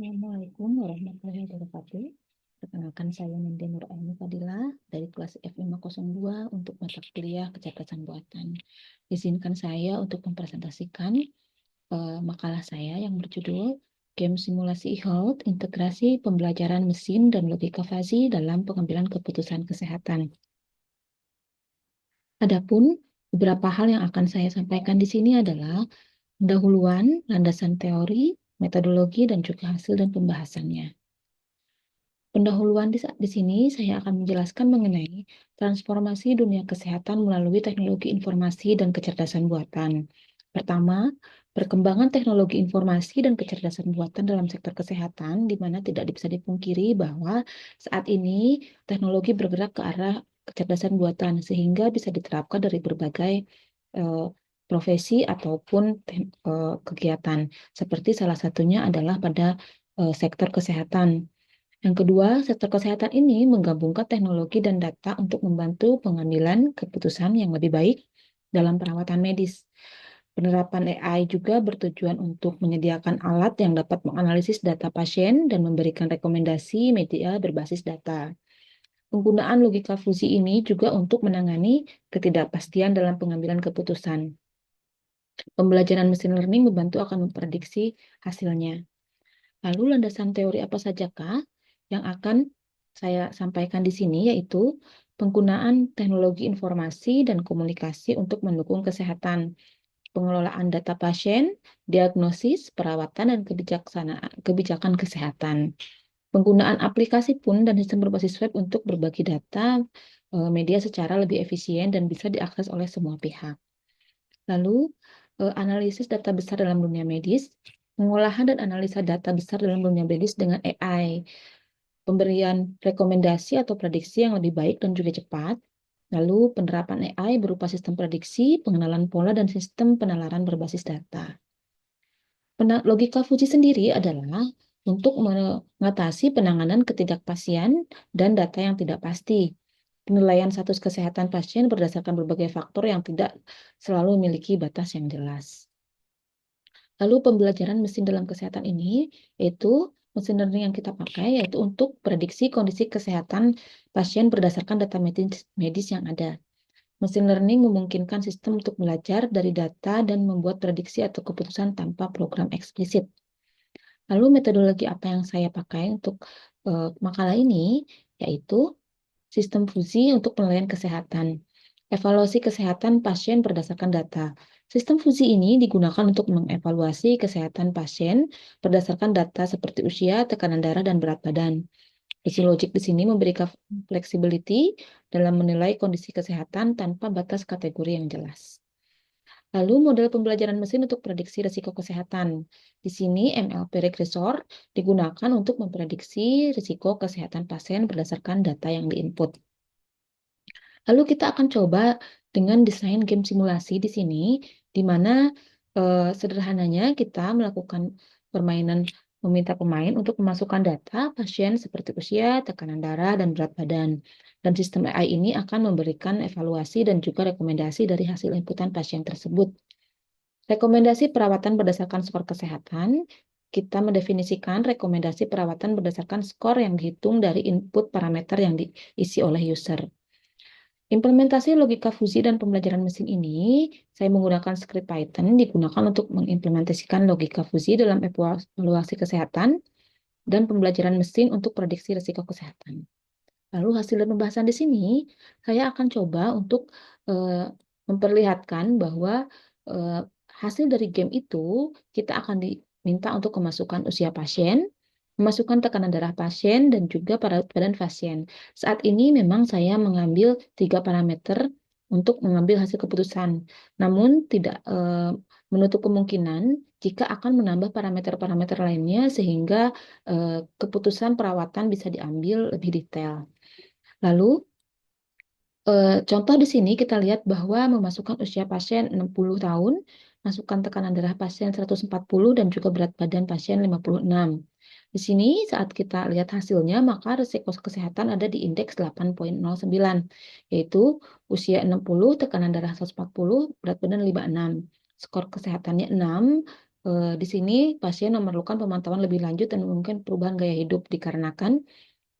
Assalamualaikum warahmatullahi wabarakatuh. Perkenalkan saya Nindi Nuraini Fadila dari kelas F502 untuk mata kuliah kecerdasan buatan. Izinkan saya untuk mempresentasikan makalah saya yang berjudul Game Simulasi e-Health, Integrasi Pembelajaran Mesin dan Logika Fuzzy dalam Pengambilan Keputusan Kesehatan. Adapun beberapa hal yang akan saya sampaikan di sini adalah pendahuluan, landasan teori, metodologi, dan juga hasil dan pembahasannya. Pendahuluan di sini saya akan menjelaskan mengenai transformasi dunia kesehatan melalui teknologi informasi dan kecerdasan buatan. Pertama, perkembangan teknologi informasi dan kecerdasan buatan dalam sektor kesehatan, di mana tidak bisa dipungkiri bahwa saat ini teknologi bergerak ke arah kecerdasan buatan, sehingga bisa diterapkan dari berbagai eh, profesi ataupun kegiatan. Seperti salah satunya adalah pada sektor kesehatan. Yang kedua, sektor kesehatan ini menggabungkan teknologi dan data untuk membantu pengambilan keputusan yang lebih baik dalam perawatan medis. Penerapan AI juga bertujuan untuk menyediakan alat yang dapat menganalisis data pasien dan memberikan rekomendasi media berbasis data. Penggunaan logika fusi ini juga untuk menangani ketidakpastian dalam pengambilan keputusan. Pembelajaran mesin learning membantu akan memprediksi hasilnya. Lalu landasan teori apa sajakah yang akan saya sampaikan di sini, yaitu penggunaan teknologi informasi dan komunikasi untuk mendukung kesehatan, pengelolaan data pasien, diagnosis, perawatan, dan kebijakan kesehatan. Penggunaan aplikasi pun dan sistem berbasis web untuk berbagi data media secara lebih efisien dan bisa diakses oleh semua pihak. Lalu, analisis data besar dalam dunia medis, pengolahan dan analisa data besar dalam dunia medis dengan AI, pemberian rekomendasi atau prediksi yang lebih baik dan juga cepat, lalu penerapan AI berupa sistem prediksi, pengenalan pola, dan sistem penalaran berbasis data. Logika Fuji sendiri adalah untuk mengatasi penanganan ketidakpastian dan data yang tidak pasti. Penilaian status kesehatan pasien berdasarkan berbagai faktor yang tidak selalu memiliki batas yang jelas. Lalu pembelajaran mesin dalam kesehatan ini yaitu mesin learning yang kita pakai yaitu untuk prediksi kondisi kesehatan pasien berdasarkan data medis yang ada. Mesin learning memungkinkan sistem untuk belajar dari data dan membuat prediksi atau keputusan tanpa program eksplisit. Lalu metodologi apa yang saya pakai untuk makalah ini yaitu sistem fusi untuk penilaian kesehatan. Evaluasi kesehatan pasien berdasarkan data. Sistem fusi ini digunakan untuk mengevaluasi kesehatan pasien berdasarkan data seperti usia, tekanan darah, dan berat badan. Isi logik di sini memberikan flexibility dalam menilai kondisi kesehatan tanpa batas kategori yang jelas. Lalu model pembelajaran mesin untuk prediksi risiko kesehatan. Di sini MLP Regressor digunakan untuk memprediksi risiko kesehatan pasien berdasarkan data yang diinput. Lalu kita akan coba dengan desain game simulasi di sini, di mana sederhananya kita melakukan permainan meminta pemain untuk memasukkan data pasien seperti usia, tekanan darah, dan berat badan. Dan sistem AI ini akan memberikan evaluasi dan juga rekomendasi dari hasil inputan pasien tersebut. Rekomendasi perawatan berdasarkan skor kesehatan, kita mendefinisikan rekomendasi perawatan berdasarkan skor yang dihitung dari input parameter yang diisi oleh user. Implementasi logika fusi dan pembelajaran mesin ini, saya menggunakan script Python digunakan untuk mengimplementasikan logika fusi dalam evaluasi kesehatan dan pembelajaran mesin untuk prediksi risiko kesehatan. Lalu hasil dan pembahasan di sini, saya akan coba untuk memperlihatkan bahwa hasil dari game itu kita akan diminta untuk kemasukan usia pasien, memasukkan tekanan darah pasien, dan juga berat badan pasien. Saat ini memang saya mengambil 3 parameter untuk mengambil hasil keputusan. Namun tidak menutup kemungkinan jika akan menambah parameter-parameter lainnya sehingga keputusan perawatan bisa diambil lebih detail. Lalu contoh di sini kita lihat bahwa memasukkan usia pasien 60 tahun, masukkan tekanan darah pasien 140 dan juga berat badan pasien 56. Di sini saat kita lihat hasilnya maka risiko kesehatan ada di indeks 8,09, yaitu usia 60, tekanan darah 140, berat badan 56. Skor kesehatannya 6, Di sini pasien memerlukan pemantauan lebih lanjut dan mungkin perubahan gaya hidup dikarenakan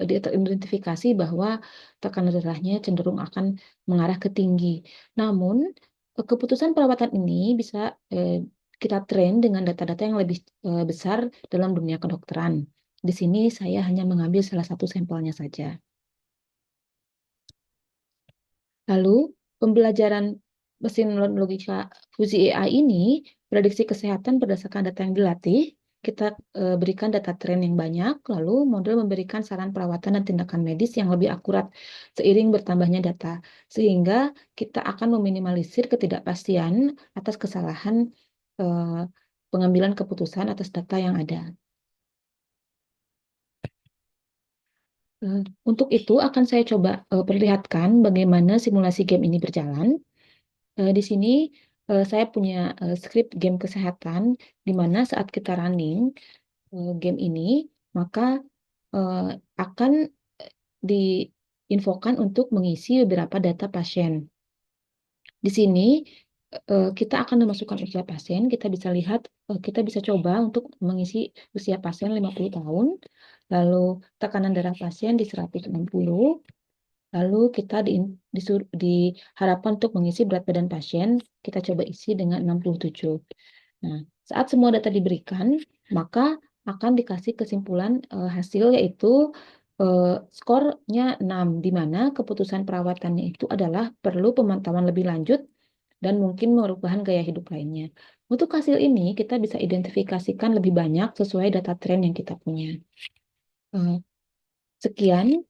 teridentifikasi bahwa tekanan darahnya cenderung akan mengarah ke tinggi. Namun, keputusan perawatan ini bisa kita train dengan data-data yang lebih besar dalam dunia kedokteran. Di sini saya hanya mengambil salah satu sampelnya saja. Lalu, pembelajaran mesin logika fusi AI ini prediksi kesehatan berdasarkan data yang dilatih. Kita berikan data tren yang banyak, lalu model memberikan saran perawatan dan tindakan medis yang lebih akurat seiring bertambahnya data, sehingga kita akan meminimalisir ketidakpastian atas kesalahan eh, pengambilan keputusan atas data yang ada. Untuk itu akan saya coba perlihatkan bagaimana simulasi game ini berjalan. Di sini saya punya skrip game kesehatan di mana saat kita running game ini, maka eh, akan diinfokan untuk mengisi beberapa data pasien. Di sini kita akan memasukkan usia pasien, kita bisa lihat, kita bisa coba untuk mengisi usia pasien 50 tahun, lalu tekanan darah pasien di 160, lalu kita diharapkan untuk mengisi berat badan pasien, kita coba isi dengan 67. Nah, saat semua data diberikan, maka akan dikasih kesimpulan hasil yaitu skornya 6, di mana keputusan perawatannya itu adalah perlu pemantauan lebih lanjut dan mungkin perubahan gaya hidup lainnya. Untuk hasil ini, kita bisa identifikasikan lebih banyak sesuai data tren yang kita punya. Eh, Sekian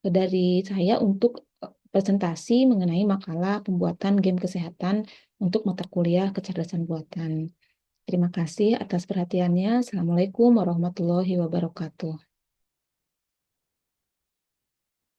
dari saya untuk presentasi mengenai makalah pembuatan game kesehatan untuk mata kuliah kecerdasan buatan. Terima kasih atas perhatiannya. Assalamualaikum warahmatullahi wabarakatuh.